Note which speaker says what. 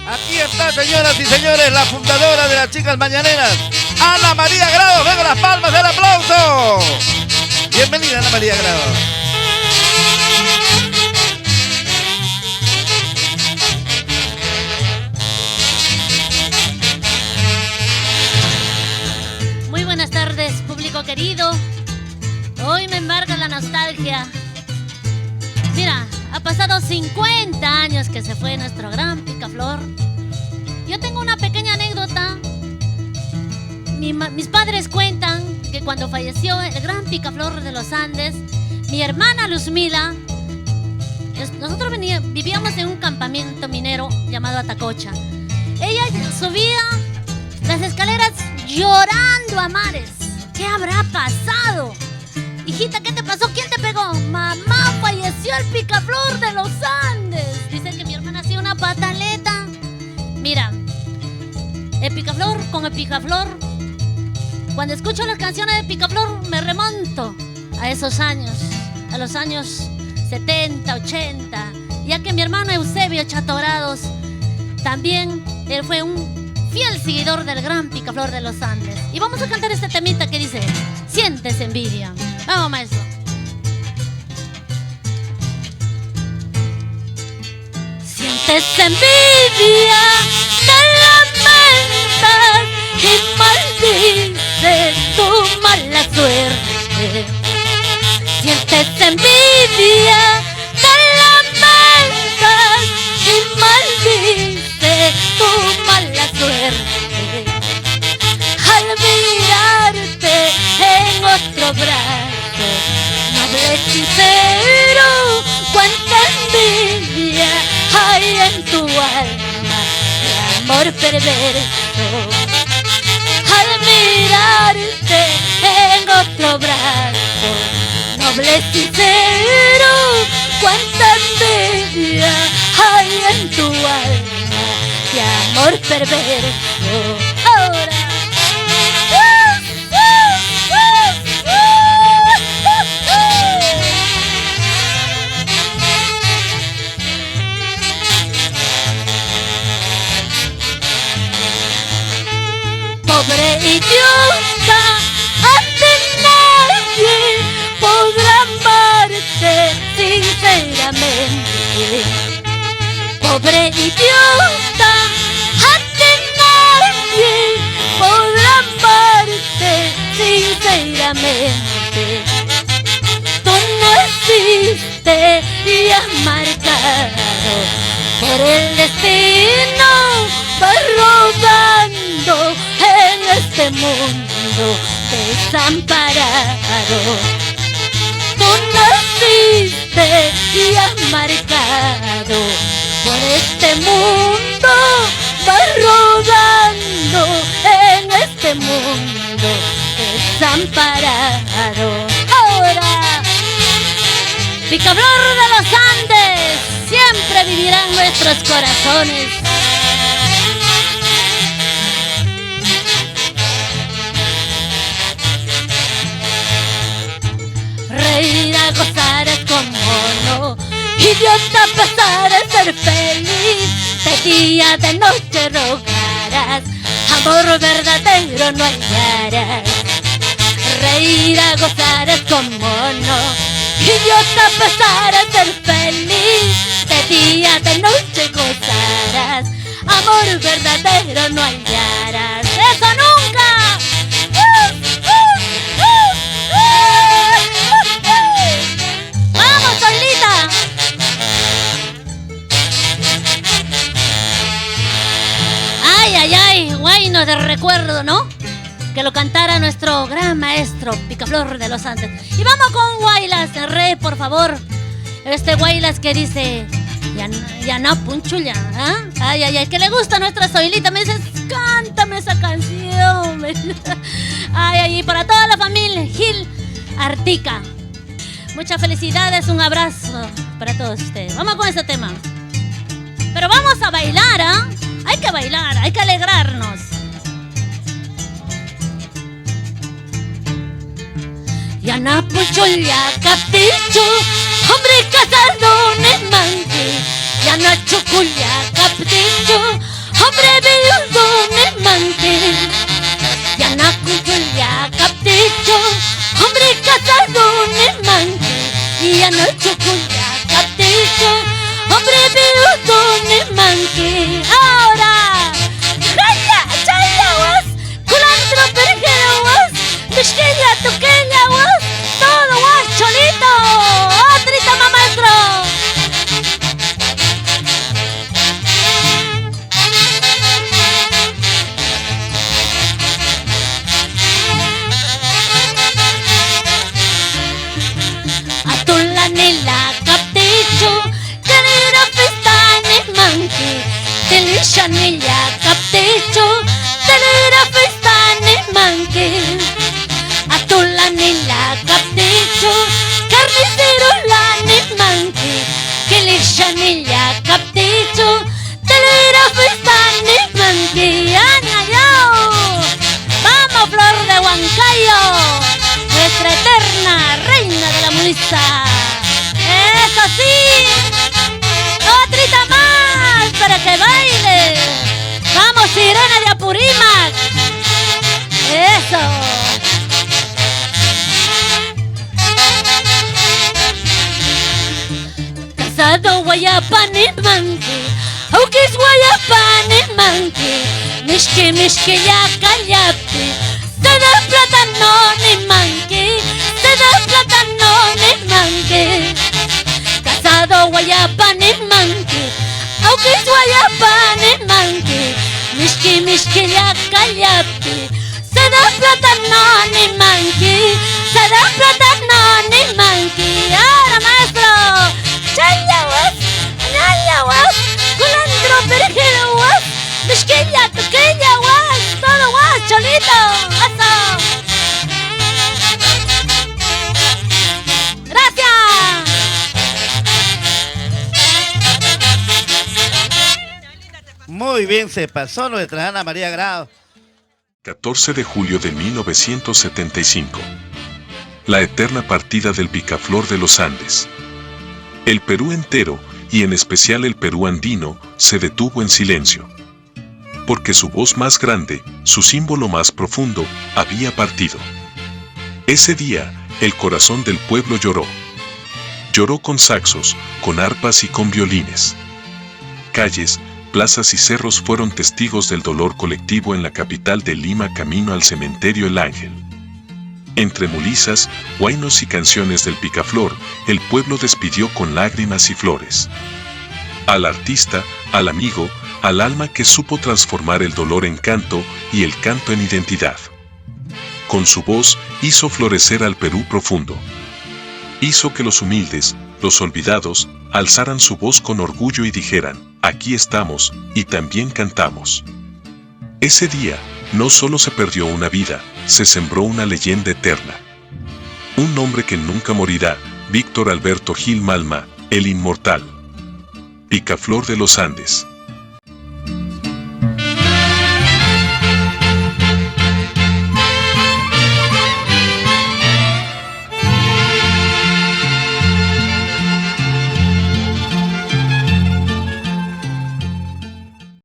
Speaker 1: Aquí está, señoras y señores, la fundadora de las chicas mañaneras, Ana María Grado. Venga, las palmas del aplauso. Bienvenida, Ana María Grado.
Speaker 2: Muy buenas tardes, público querido. Hoy me embarga la nostalgia. Mira, ha pasado 50 años que se fue nuestro gran Picaflor. Yo tengo una pequeña anécdota. Mis padres cuentan que cuando falleció el gran Picaflor de los Andes, mi hermana Luzmila, nosotros vivíamos en un campamento minero llamado Atacocha. Ella subía las escaleras llorando a mares. ¿Qué habrá pasado? Hijita, ¿qué te pasó? ¿Quién te pegó? Mamá, falleció el Picaflor de los Andes. Dicen que mi hermana hacía una pataleta. Mira, el Picaflor con el Picaflor. Cuando escucho las canciones de Picaflor me remonto a esos años, a los años 70, 80, ya que mi hermano Eusebio Chatorados también él fue un fiel seguidor del gran Picaflor de los Andes. Y vamos a cantar este temita que dice: sientes envidia. Vamos, maestro. Sientes envidia, te lamentas y maldices tu mala suerte. Sientes envidia, te lamentas y maldices tu mala suerte. Al mirarte en otro brazo, noble sincero, cuánta envidia hay en tu alma de amor perverso. Al mirarte en otro brazo, noble sincero, cuánta envidia hay en tu alma de amor perverso. Ahora pobre idiota, a ti nadie podrá amarte sinceramente. Pobre idiota, a ti nadie podrá amarte sinceramente. Tú naciste ya marcado por el destino, vas rodando en este mundo desamparado. Tú naciste ya marcado por este mundo, vas rodando en este mundo desamparado. Ahora, Picaflor de los Andes siempre vivirá en nuestros corazones. Reír a gozar es como no, idiota pasar a ser feliz. De día, de noche rogarás, amor verdadero no hallarás. Reír a gozar es como no, idiota pasar a ser feliz. De día, de noche gozarás, amor verdadero no hallarás. ¡Eso nunca! ¡Vamos, Solita! Ay, ay, ay, guayno de recuerdo, ¿no? Que lo cantara nuestro gran maestro Picaflor de los Andes. Y vamos con Guaylas, re, por favor. Este Guaylas que dice: ya no, punchulla, ¿eh? Ay, ay, ay, que le gusta a nuestra Zoilita. Me dices, cántame esa canción. Ay, ay, y para toda la familia Gil Artica. Muchas felicidades, un abrazo para todos ustedes. Vamos con este tema. Pero vamos a bailar, ¿ah? Hay que bailar, hay que alegrarnos. Yana puchulia capricho, hombre casado ne mangue. Yana chuculia capricho, Lillanilla capticho, telegrafistani manki. Atulanilla capticho, carnicero lani manki. Que Lillanilla capticho, telegrafistani manki. ¡Añayao! ¡Vamos, Flor de Huancayo! Nuestra eterna reina de la mulisa. ¡Eso sí! ¡Otrita más para que baile! ¡Vamos, sirena de Apurímac! ¡Eso! Casado guayapani manki, aukis guayapani manki. Mishki ya callapi, se da plátano ni manki, se da plátano ni manki. Casado guayapani manki, aukis guayapani manki. Mishki ya callapi, se da plátano ni manki, se da plátano ni manki. Ahora maestro, chayawas, ñayawas, culandro perejero was, mishquilla, tuquilla was, todo was, cholito, eso. Gracias.
Speaker 1: Muy bien se pasó nuestra Ana María Grado.
Speaker 3: 14 de julio de 1975. La eterna partida del picaflor de los Andes. El Perú entero, y en especial el Perú andino, se detuvo en silencio. Porque su voz más grande, su símbolo más profundo, había partido. Ese día, el corazón del pueblo lloró. Lloró con saxos, con arpas y con violines. Calles, plazas y cerros fueron testigos del dolor colectivo en la capital de Lima camino al cementerio El Ángel. Entre mulisas, huainos y canciones del picaflor, el pueblo despidió con lágrimas y flores. Al artista, al amigo, al alma que supo transformar el dolor en canto y el canto en identidad. Con su voz hizo florecer al Perú profundo. Hizo que los humildes, los olvidados, alzaran su voz con orgullo y dijeran, aquí estamos, y también cantamos. Ese día, no solo se perdió una vida, se sembró una leyenda eterna. Un nombre que nunca morirá, Víctor Alberto Gil Malma, el inmortal. Picaflor de los Andes.